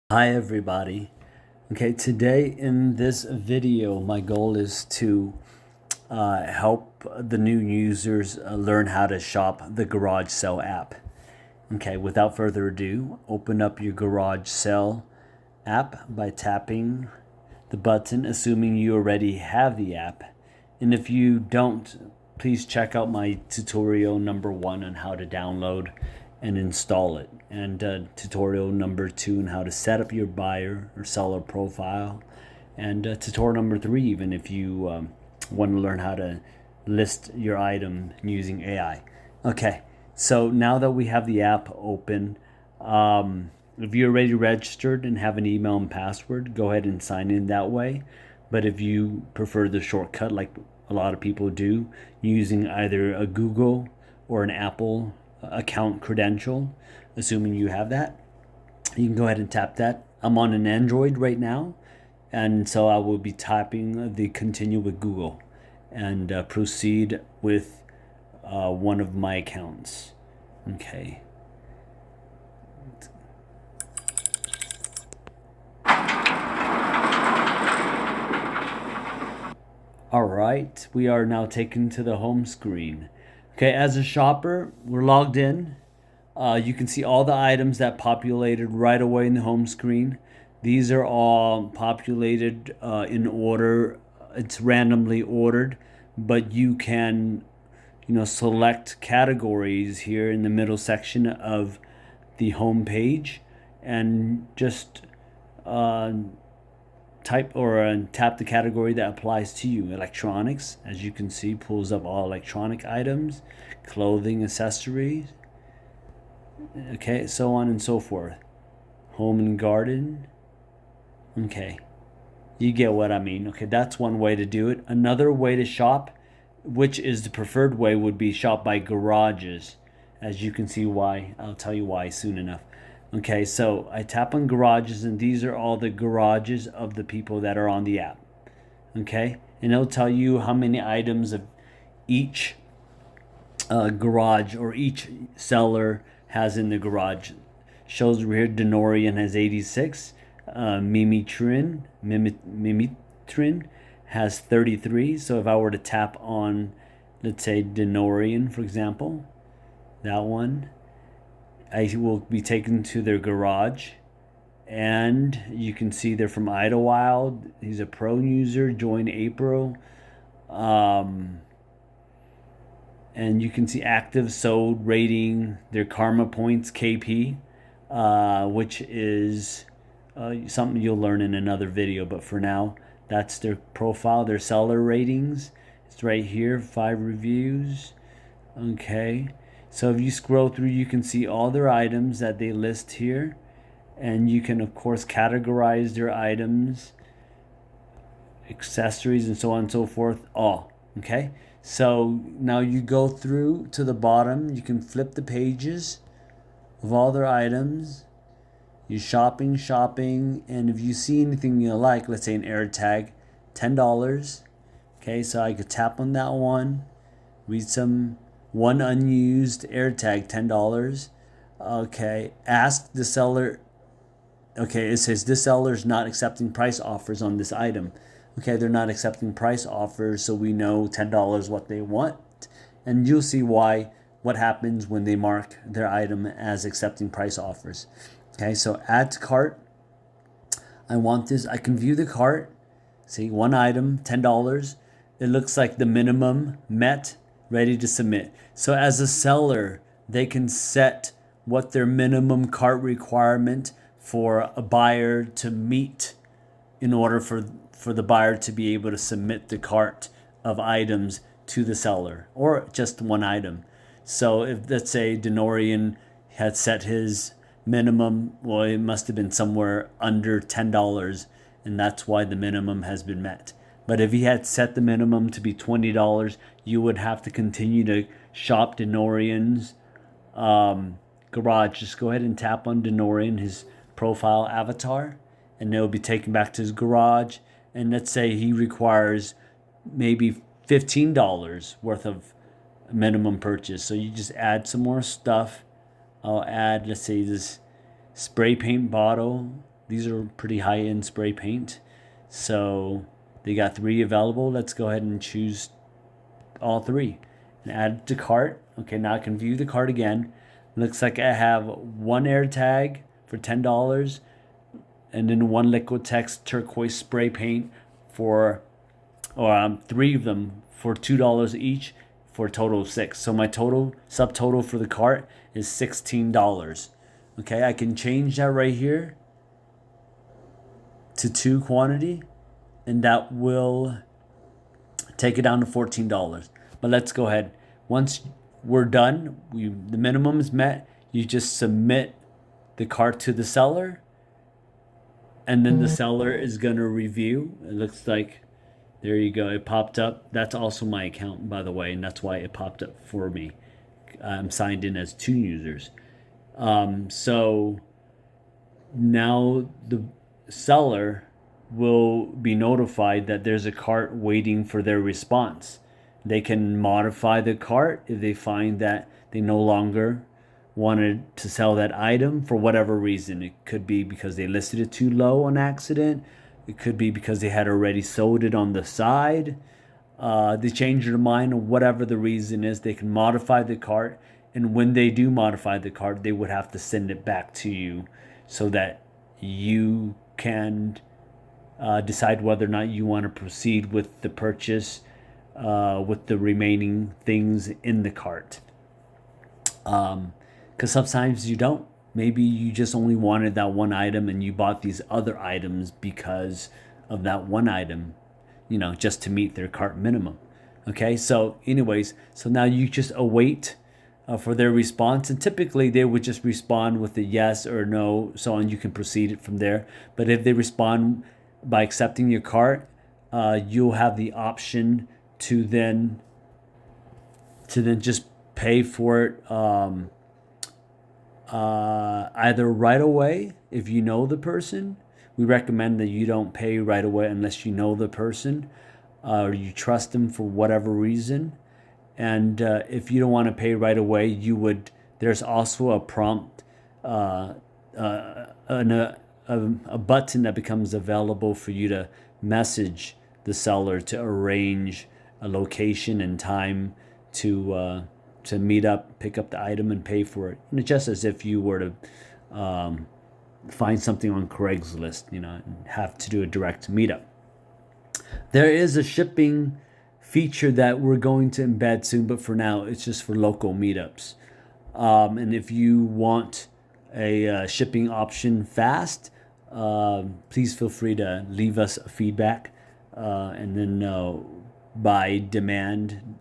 Hi everybody. Okay, today in this video, my goal is to help the new users learn how to shop the Garage-Sale app. Okay, without further ado, open up your Garage-Sale app by tapping the button, assuming you already have the app. And if you don't, please check out my tutorial number 1 on how to download and install it, and tutorial number 2 on how to set up your buyer or seller profile, and tutorial number 3 even if you want to learn how to list your item using AI. Okay, so now that we have the app open, if you're already registered and have an email and password, go ahead and sign in that way. But if you prefer the shortcut, like a lot of people do, using either a Google or an Apple account credential, assuming you have that, you can go ahead and tap that. I'm on an Android right now, and so I will be tapping the continue with Google and proceed with one of my accounts. Okay. All right, we are now taken to the home screen. Okay, as a shopper, we're logged in. You can see all the items that populated right away in the home screen. These are all populated in order. It's randomly ordered, but you can, select categories here in the middle section of the home page and just type or tap the category that applies to you. Electronics, as you can see, pulls up all electronic items, clothing, accessories, okay, so on and so forth. Home and garden. Okay, you get what I mean. Okay, that's one way to do it. Another way to shop, which is the preferred way, would be shop by garages. As you can see why. I'll tell you why soon enough. Okay, so I tap on garages, and these are all the garages of the people that are on the app. Okay, and it'll tell you how many items of each garage or each seller has in the garage. Shows over here Denorian has 86, Mimitrin has 33. So if I were to tap on, let's say, Denorian, for example, that one, I will be taken to their garage, and you can see they're from Idlewild. He's a pro user, joined April. And you can see active, sold, rating, their karma points, KP, which is something you'll learn in another video. But for now, that's their profile, their seller ratings. It's right here, 5 reviews. Okay, so if you scroll through, you can see all their items that they list here. And you can, of course, categorize their items, accessories, and so on and so forth, all. Okay, so now you go through to the bottom. You can flip the pages of all their items. You're shopping, and if you see anything you like, let's say an air tag, $10. Okay, so I could tap on that one, read one unused air tag, $10. Okay, ask the seller. Okay, it says this seller is not accepting price offers on this item. Okay, they're not accepting price offers, so we know $10 what they want. And you'll see what happens when they mark their item as accepting price offers. Okay, so add to cart. I want this. I can view the cart. See, one item, $10. It looks like the minimum met, ready to submit. So as a seller, they can set what their minimum cart requirement for a buyer to meet in order for the buyer to be able to submit the cart of items to the seller, or just one item. So if, let's say, Denorian had set his minimum, well, it must have been somewhere under $10, and that's why the minimum has been met. But if he had set the minimum to be $20, you would have to continue to shop Denorian's garage. Just go ahead and tap on Denorian, his profile avatar, and they'll be taken back to his garage. And let's say he requires maybe $15 worth of minimum purchase. So you just add some more stuff. I'll add, let's say, this spray paint bottle These are pretty high-end spray paint. So they got 3 available. Let's go ahead and choose all 3 and add it to cart. Okay, now I can view the cart again. Looks like I have 1 air tag for $10, and then 1 Liquitex turquoise spray paint for, or 3 of them for $2 each, for a total of 6. So my total subtotal for the cart is $16. Okay, I can change that right here to 2 quantity, and that will take it down to $14. But let's go ahead. Once we're done, the minimum is met. You just submit the cart to the seller, and then the seller is going to review. It looks like, there you go, it popped up. That's also my account, by the way, and that's why it popped up for me. I'm signed in as 2 users. So now the seller will be notified that there's a cart waiting for their response. They can modify the cart if they find that they no longer wanted to sell that item for whatever reason. It could be because they listed it too low on accident. It could be because they had already sold it on the side. They change their mind, or whatever the reason is, they can modify the cart. And when they do modify the cart, they would have to send it back to you so that you can decide whether or not you want to proceed with the purchase with the remaining things in the cart. Because sometimes you don't. Maybe you just only wanted that one item and you bought these other items because of that one item, just to meet their cart minimum. Okay, so anyways, so now you just await for their response, and typically they would just respond with a yes or no, so on. You can proceed it from there. But if they respond by accepting your cart, you'll have the option to then just pay for it either right away if you know the person. We recommend that you don't pay right away unless you know the person or you trust them for whatever reason. And if you don't want to pay right away, there's also a prompt, a button that becomes available for you to message the seller to arrange a location and time to meet up, pick up the item, and pay for it. And just as if you were to find something on Craigslist, and have to do a direct meetup. There is a shipping feature that we're going to embed soon, but for now, it's just for local meetups. And if you want a shipping option fast, please feel free to leave us a feedback, and then by demand,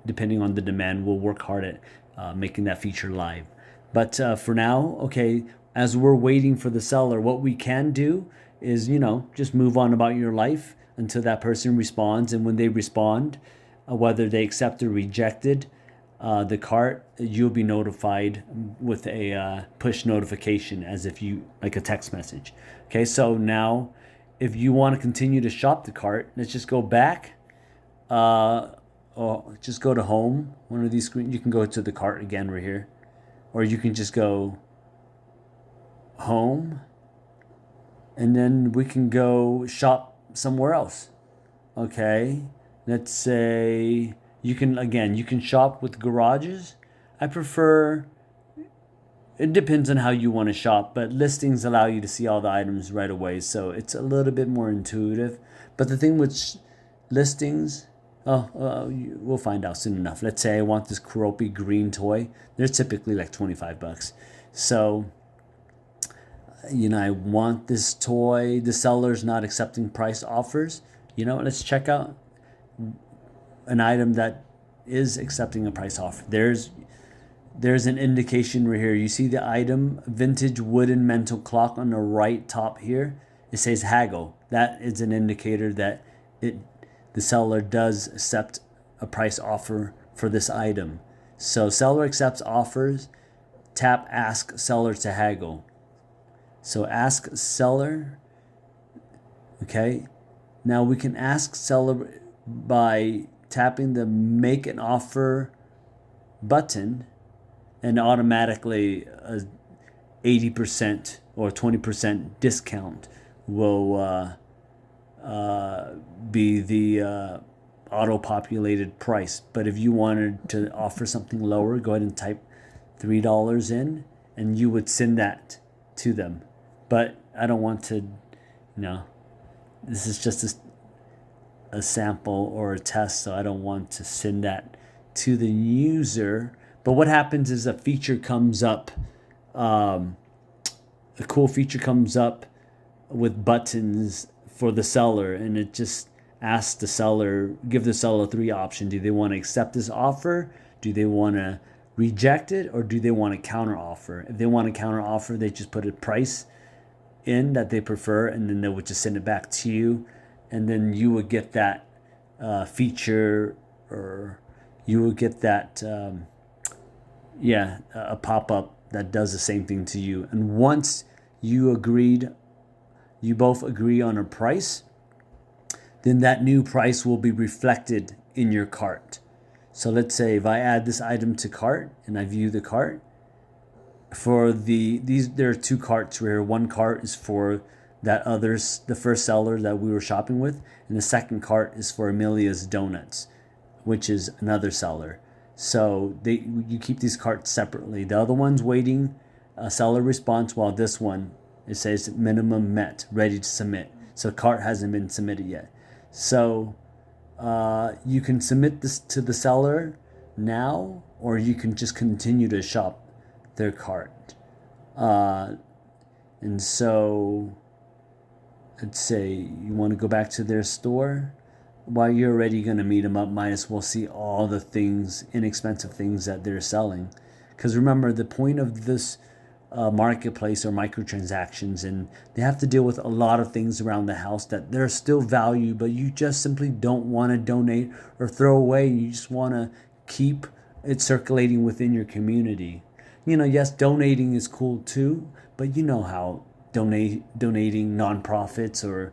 depending on the demand, we'll work hard at making that feature live. But for now, okay, as we're waiting for the seller, what we can do is, just move on about your life until that person responds. And when they respond, whether they accept or rejected the cart, you'll be notified with a push notification, as if like a text message. Okay, so now if you want to continue to shop the cart, let's just go back. Or just go to home. One of these screens, you can go to the cart again right here, or you can just go home, and then we can go shop somewhere else. Okay, let's say you can shop with garages. I prefer, it depends on how you want to shop, but listings allow you to see all the items right away, so it's a little bit more intuitive. But the thing with listings, we'll find out soon enough. Let's say I want this Keroppi green toy. They're typically like $25. So, I want this toy. The seller's not accepting price offers. Let's check out an item that is accepting a price offer. There's an indication right here. You see the item, vintage wooden mental clock on the right top here. It says haggle. That is an indicator that the seller does accept a price offer for this item. So seller accepts offers, tap ask seller to haggle. So ask seller, okay. Now we can ask seller by tapping the make an offer button, and automatically 80% or 20% discount will be the auto-populated price. But if you wanted to offer something lower, go ahead and type $3 in, and you would send that to them. But I don't want to, this is just a sample or a test, so I don't want to send that to the user. But what happens is a feature comes up, a cool feature comes up with buttons for the seller, and it just asks the seller, give the seller 3 options. Do they want to accept this offer? Do they want to reject it? Or do they want to counter offer? If they want to counter offer, they just put a price in that they prefer, and then they would just send it back to you, and then you would get that feature, or you would get that a pop-up that does the same thing to you. And once you both agree on a price, then that new price will be reflected in your cart. So let's say if I add this item to cart and I view the cart, for there are 2 carts here. One cart is for the first seller that we were shopping with, and the second cart is for Amelia's Donuts, which is another seller. So you keep these carts separately. The other one's waiting a seller response, while this one, it says minimum met, ready to submit. So cart hasn't been submitted yet. So you can submit this to the seller now, or you can just continue to shop their cart. And so let's say you want to go back to their store. While you're already going to meet them up, might as well see all the things, inexpensive things that they're selling. Because remember, the point of this marketplace or microtransactions, and they have to deal with a lot of things around the house that there's still value, but you just simply don't want to donate or throw away. You just want to keep it circulating within your community. Yes, donating is cool too, but you know how donating nonprofits or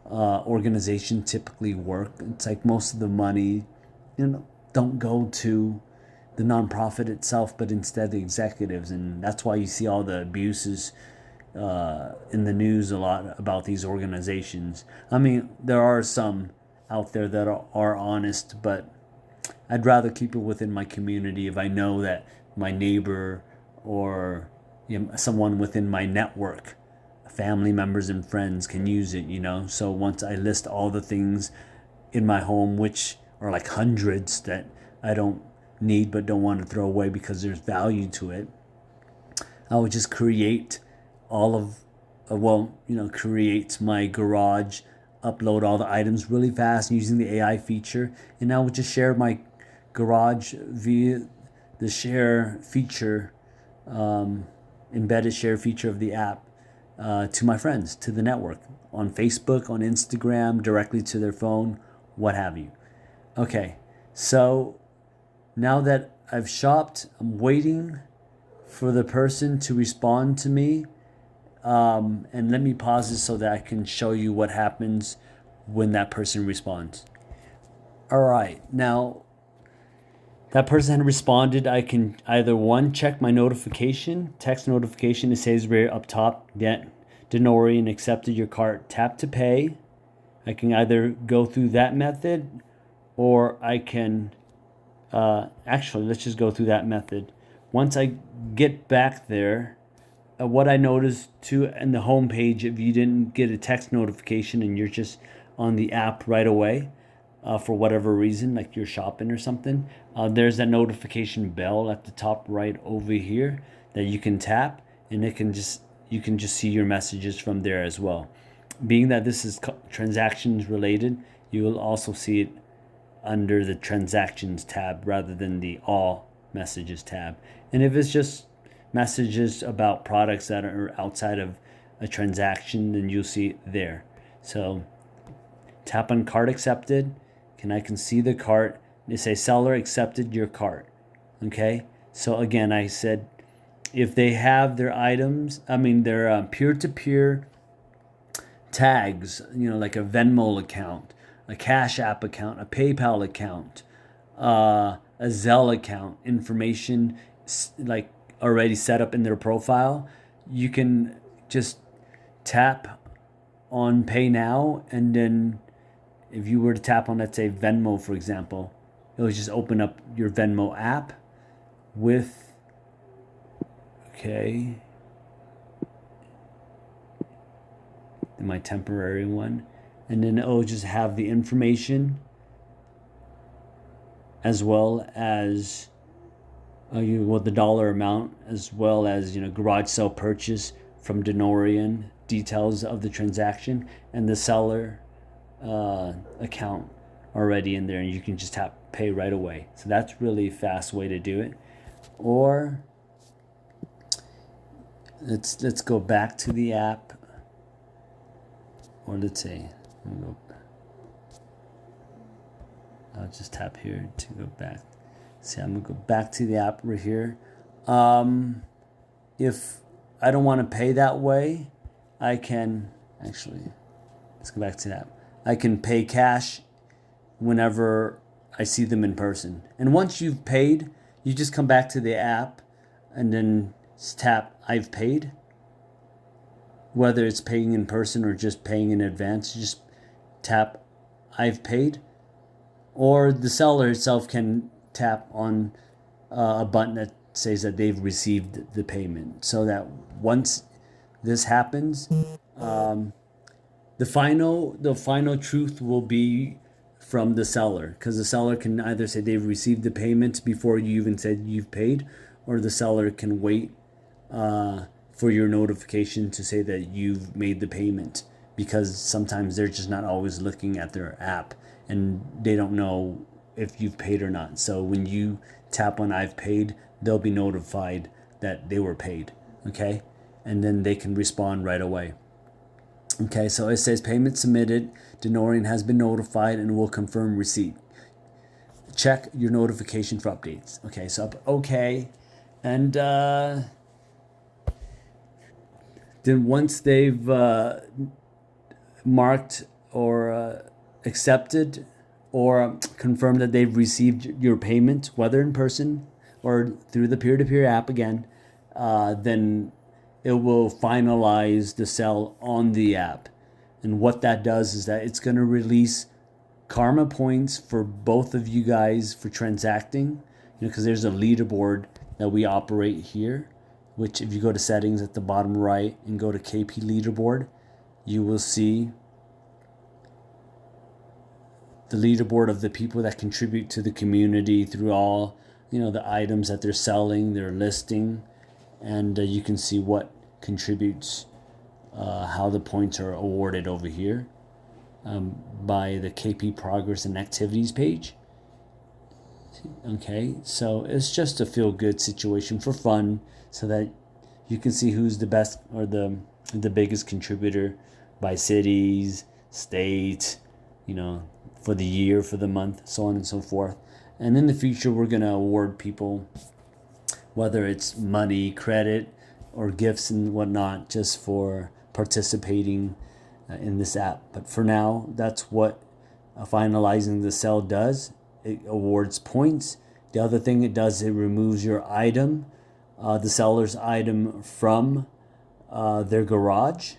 organization typically work. It's like most of the money, don't go to the nonprofit itself, but instead the executives. And that's why you see all the abuses in the news a lot about these organizations. I mean, there are some out there that are honest, but I'd rather keep it within my community if I know that my neighbor or someone within my network, family members and friends, can use it. So once I list all the things in my home, which are like hundreds that I don't need but don't want to throw away because there's value to it, I would just create create my garage, upload all the items really fast using the AI feature, and I would just share my garage via the share feature, embedded share feature of the app, to my friends, to the network, on Facebook, on Instagram, directly to their phone, what have you. Okay, so now that I've shopped, I'm waiting for the person to respond to me. And let me pause this so that I can show you what happens when that person responds. All right, now that person responded. I can either check my notification, text notification. It says right up top, Denori and accepted your cart. Tap to pay. I can either go through that method, or I can, actually, let's just go through that method. Once I get back there, what I noticed too in the home page, if you didn't get a text notification and you're just on the app right away, for whatever reason, like you're shopping or something, there's that notification bell at the top right over here that you can tap, and you can just see your messages from there as well. Being that this is transactions related, you will also see it under the transactions tab rather than the all messages tab. And if it's just messages about products that are outside of a transaction, then you'll see it there. So tap on cart accepted, and I can see the cart. They say seller accepted your cart. Okay, so again, I said if they have their items, their peer-to-peer tags, like a Venmo account, a Cash App account, a PayPal account, a Zelle account, information like already set up in their profile, you can just tap on Pay Now, and then if you were to tap on, let's say, Venmo, for example, it would just open up your Venmo app with, okay, my temporary one, and then it'll just have the information as well as the dollar amount, as well as garage sale purchase from Denorian, details of the transaction, and the seller account already in there, and you can just tap pay right away. So that's really a fast way to do it. Or let's go back to the app, or let's say I'll just tap here to go back. See, I'm gonna go back to the app right here. If I don't want to pay that way, I can actually, let's go back to the app. I can pay cash whenever I see them in person. And once you've paid, you just come back to the app and then tap I've paid. Whether it's paying in person or just paying in advance, you just tap I've paid. Or the seller itself can tap on a button that says that they've received the payment. So that once this happens, the final truth will be from the seller, because the seller can either say they've received the payment before you even said you've paid, or the seller can wait for your notification to say that you've made the payment, because sometimes they're just not always looking at their app and they don't know if you've paid or not. So when you tap on I've paid, they'll be notified that they were paid, okay? And then they can respond right away. Okay, so it says payment submitted, Denorian has been notified and will confirm receipt. Check your notification for updates. Okay, so okay. And then once they've marked or accepted or confirmed that they've received your payment, whether in person or through the peer-to-peer app again, then it will finalize the sale on the app. And what that does is that it's going to release karma points for both of you guys for transacting, because there's a leaderboard that we operate here, which if you go to settings at the bottom right and go to KP leaderboard, you will see the leaderboard of the people that contribute to the community through all the items that they're selling, they're listing, and you can see what contributes, how the points are awarded over here by the KP progress and activities page. Okay, so it's just a feel-good situation for fun, so that you can see who's the best or the biggest contributor by cities, state, for the year, for the month, so on and so forth. And in the future, we're going to award people, whether it's money, credit, or gifts and whatnot, just for participating in this app. But for now, that's what finalizing the sale does. It awards points. The other thing it does, it removes your item, the seller's item, from their garage.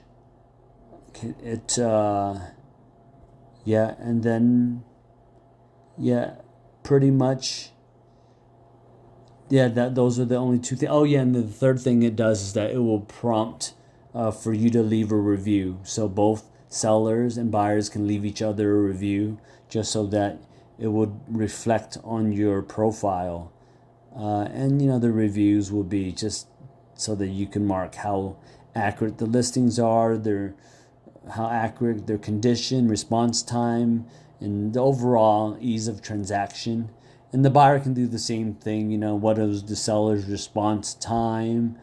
It and then pretty much those are the only two things. Oh yeah, and the third thing it does is that it will prompt for you to leave a review, so both sellers and buyers can leave each other a review, just so that it would reflect on your profile, and the reviews will be just so that you can mark how accurate the listings are, how accurate their condition, response time, and the overall ease of transaction. And the buyer can do the same thing. What is the seller's response time?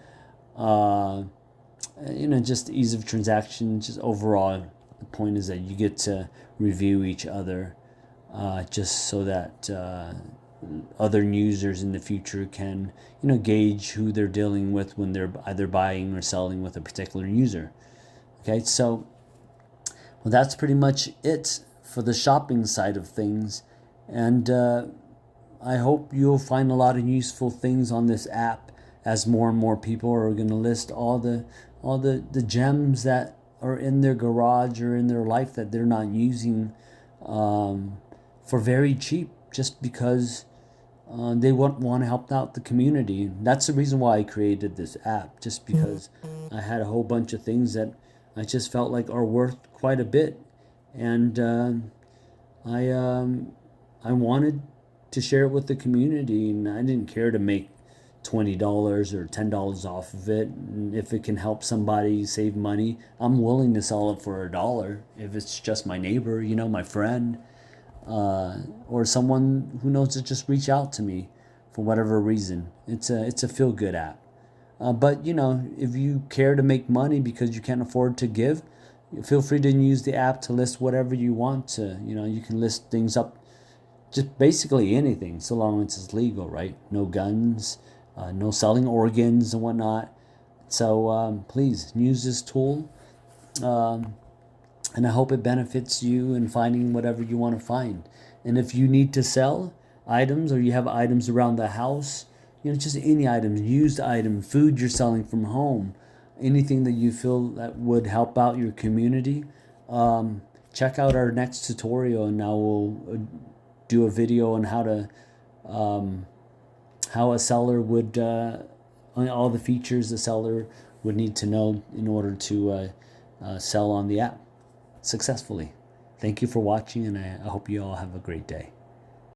Just ease of transaction. Just overall, the point is that you get to review each other, just so that other users in the future can, gauge who they're dealing with when they're either buying or selling with a particular user. Okay, so that's pretty much it for the shopping side of things. And I hope you'll find a lot of useful things on this app, as more and more people are going to list all the all the gems that are in their garage or in their life that they're not using for very cheap, just because they want to help out the community. That's the reason why I created this app, just because I had a whole bunch of things that I just felt like are worth quite a bit, and I I wanted to share it with the community, and I didn't care to make $20 or $10 off of it. And if it can help somebody save money, I'm willing to sell it for $1 if it's just my neighbor, my friend, or someone who knows to just reach out to me for whatever reason. It's a feel good app. But if you care to make money because you can't afford to give, feel free to use the app to list whatever you want to. You can list things up, just basically anything, so long as it's legal, right? No guns, no selling organs and whatnot. So please use this tool, and I hope it benefits you in finding whatever you want to find. And if you need to sell items, or you have items around the house, just any items, used item, food you're selling from home, anything that you feel that would help out your community, check out our next tutorial, and now we'll do a video on how a seller would on all the features a seller would need to know in order to sell on the app successfully. Thank you for watching, and I hope you all have a great day.